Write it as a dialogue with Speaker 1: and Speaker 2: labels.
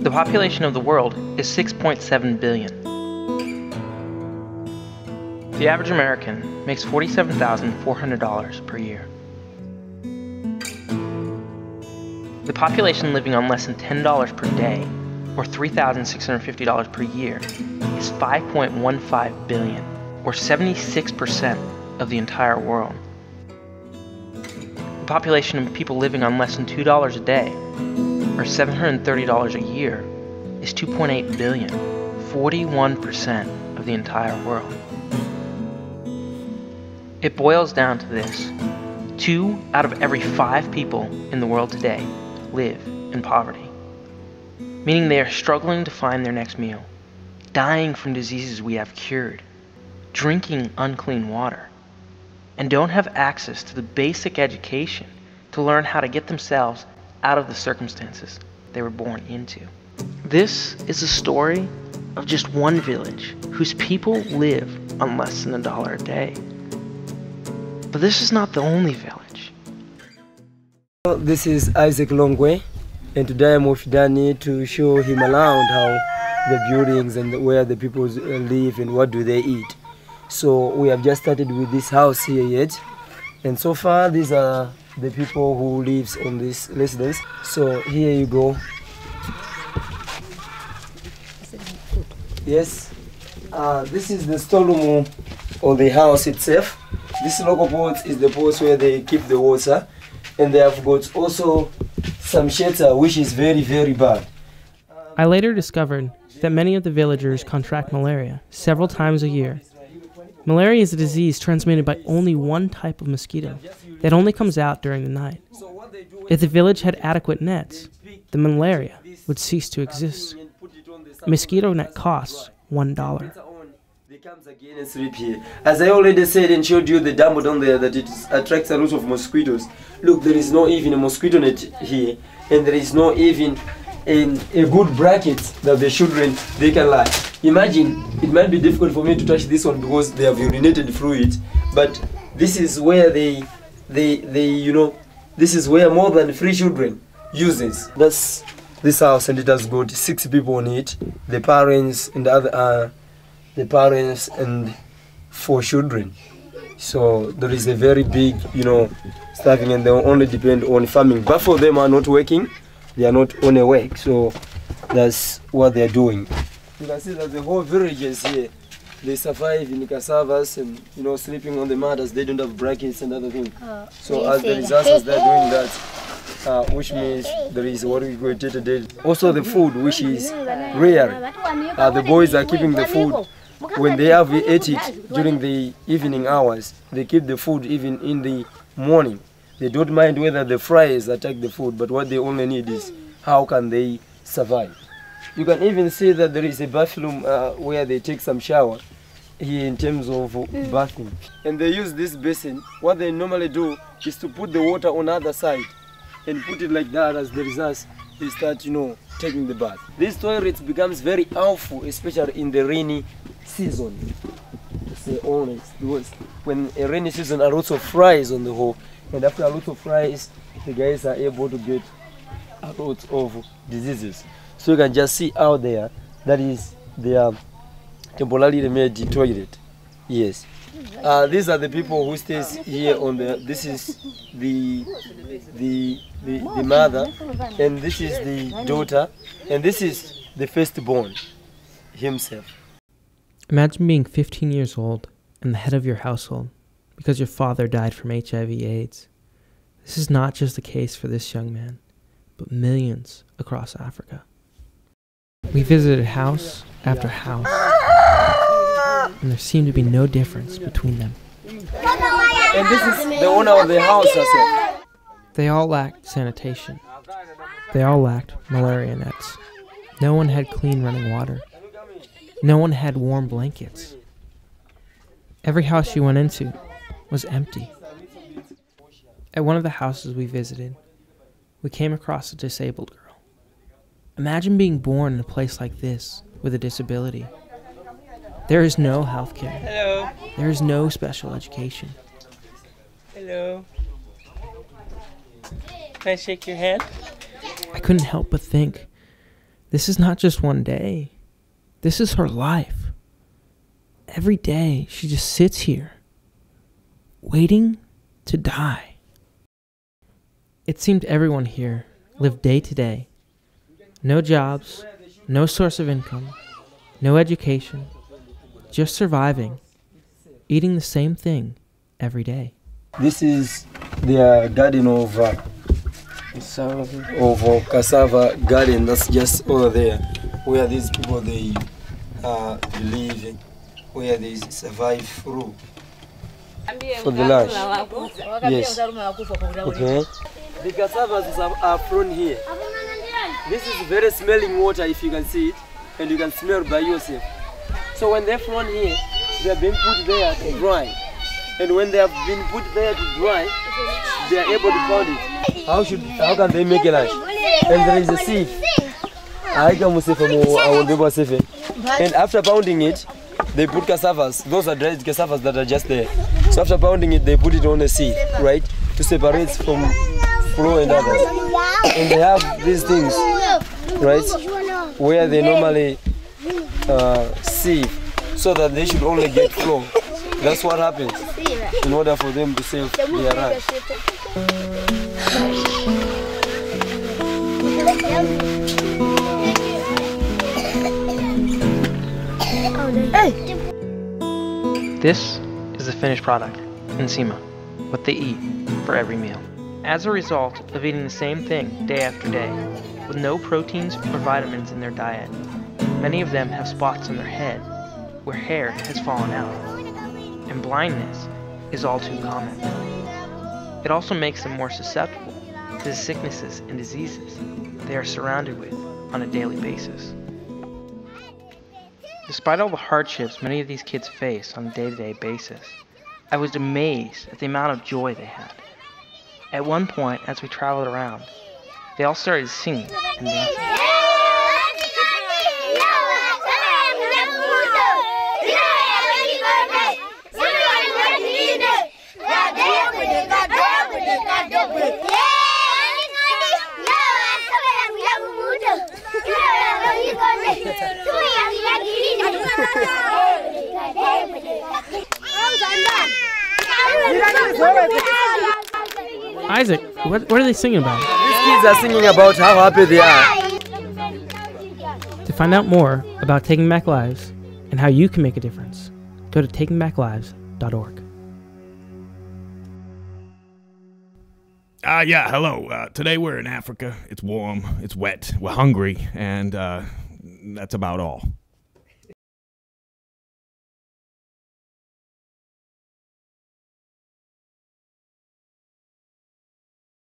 Speaker 1: The population of the world is 6.7 billion. The average American makes $47,400 per year. The population living on less than $10 per day, or $3,650 per year, is 5.15 billion, or 76% of the entire world. The population of people living on less than $2 a day, or $730 a year, is 2.8 billion, 41% of the entire world. It boils down to this: 2 out of every 5 people in the world today live in poverty, meaning they are struggling to find their next meal, dying from diseases we have cured, drinking unclean water, and don't have access to the basic education to learn how to get themselves out of the circumstances they were born into. This is a story of just one village whose people live on less than $1 a day. But this is not the only village.
Speaker 2: This is Isaac Longwe, and today I'm with Danny to show him around how the buildings and where the people live and what do they eat. So we have just started with this house here yet, and so far these are the people who lives on this residence. So here you go. Yes, this is the storeroom of the house itself. This local pot is the pot where they keep the water, and they have got also some shelter, which is very, very bad.
Speaker 3: I later discovered that many of the villagers contract malaria several times a year. Malaria is a disease transmitted by only one type of mosquito that only comes out during the night. If the village had adequate nets, the malaria would cease to exist. A mosquito net costs $1.
Speaker 2: They comes again and sleep here. As I already said and showed you the dam down there, that it attracts a lot of mosquitoes. Look, there is not even a mosquito net here, and there is not even a good bracket that the children they can lie. Imagine, it might be difficult for me to touch this one because they have urinated through it, but this is where they this is where more than 3 children uses. That's this house, and it has got 6 people on it. The parents and the parents and 4 children. So there is a very big, staffing, and they only depend on farming. But for them are not working, they are not on a work. So that's what they are doing. You can see that the whole village is here. They survive in cassavas and sleeping on the mud as they don't have brackets and other things. So as the results, they're doing that, which means there is what we call day. Also the food, which is rare. The boys are keeping the food. When they have ate it during the evening hours, they keep the food even in the morning. They don't mind whether the flies attack the food, but what they only need is how can they survive. You can even see that there is a bathroom where they take some shower here in terms of bathing. And they use this basin. What they normally do is to put the water on the other side and put it like that. As the results, they start, taking the bath. This toilet becomes very awful, especially in the rainy season. To say honest, because when a rainy season, a lot of flies on the whole, and after a lot of flies, the guys are able to get a lot of diseases. So you can just see out there, that is their temporarily made toilet. Yes. These are the people who stays here on the. This is the mother, and this is the daughter, and this is the firstborn himself.
Speaker 3: Imagine being 15 years old and the head of your household because your father died from HIV/AIDS. This is not just the case for this young man, but millions across Africa. We visited house after house, and there seemed to be no difference between them.
Speaker 2: And this is the owner of the house, I said.
Speaker 3: They all lacked sanitation. They all lacked malaria nets. No one had clean running water. No one had warm blankets. Every house you went into was empty. At one of the houses we visited, we came across a disabled girl. Imagine being born in a place like this with a disability. There is no health care.
Speaker 1: Hello.
Speaker 3: There is no special education.
Speaker 1: Hello. Can I shake your hand?
Speaker 3: I couldn't help but think, This is not just one day. This is her life. Every day she just sits here, waiting to die. It seemed everyone here lived day to day. No jobs, no source of income, no education, just surviving, eating the same thing every day.
Speaker 2: This is the garden of cassava garden. That's just over there, where these people they live, where they survive through for the lunch. Yes. Okay. The cassavas are thrown here. This is very smelling water, if you can see it, and you can smell by yourself. So when they're thrown here, they are being put there to dry. And when they have been put there to dry, they are able to pound it. How can they make a lunch? And there is a sieve. And after pounding it, they put cassavas. Those are dried cassavas that are just there. So after pounding it, they put it on a sieve, right? To separate from flour and others. And they have these things, right? Where they normally sieve, so that they should only get flour. That's what happens in order for them to save their rice.
Speaker 1: This is the finished product, Nsima, what they eat for every meal. As a result of eating the same thing day after day, with no proteins or vitamins in their diet, many of them have spots on their head where hair has fallen out, and blindness is all too common. It also makes them more susceptible to the sicknesses and diseases they are surrounded with on a daily basis. Despite all the hardships many of these kids face on a day-to-day basis, I was amazed at the amount of joy they had. At one point, as we traveled around, they all started singing and dancing.
Speaker 3: Isaac, what are they singing about?
Speaker 2: These kids are singing about how happy they are.
Speaker 3: To find out more about Taking Back Lives and how you can make a difference, go to takingbacklives.org.
Speaker 4: Yeah, hello. Today we're in Africa. It's warm, it's wet, we're hungry, and that's about all.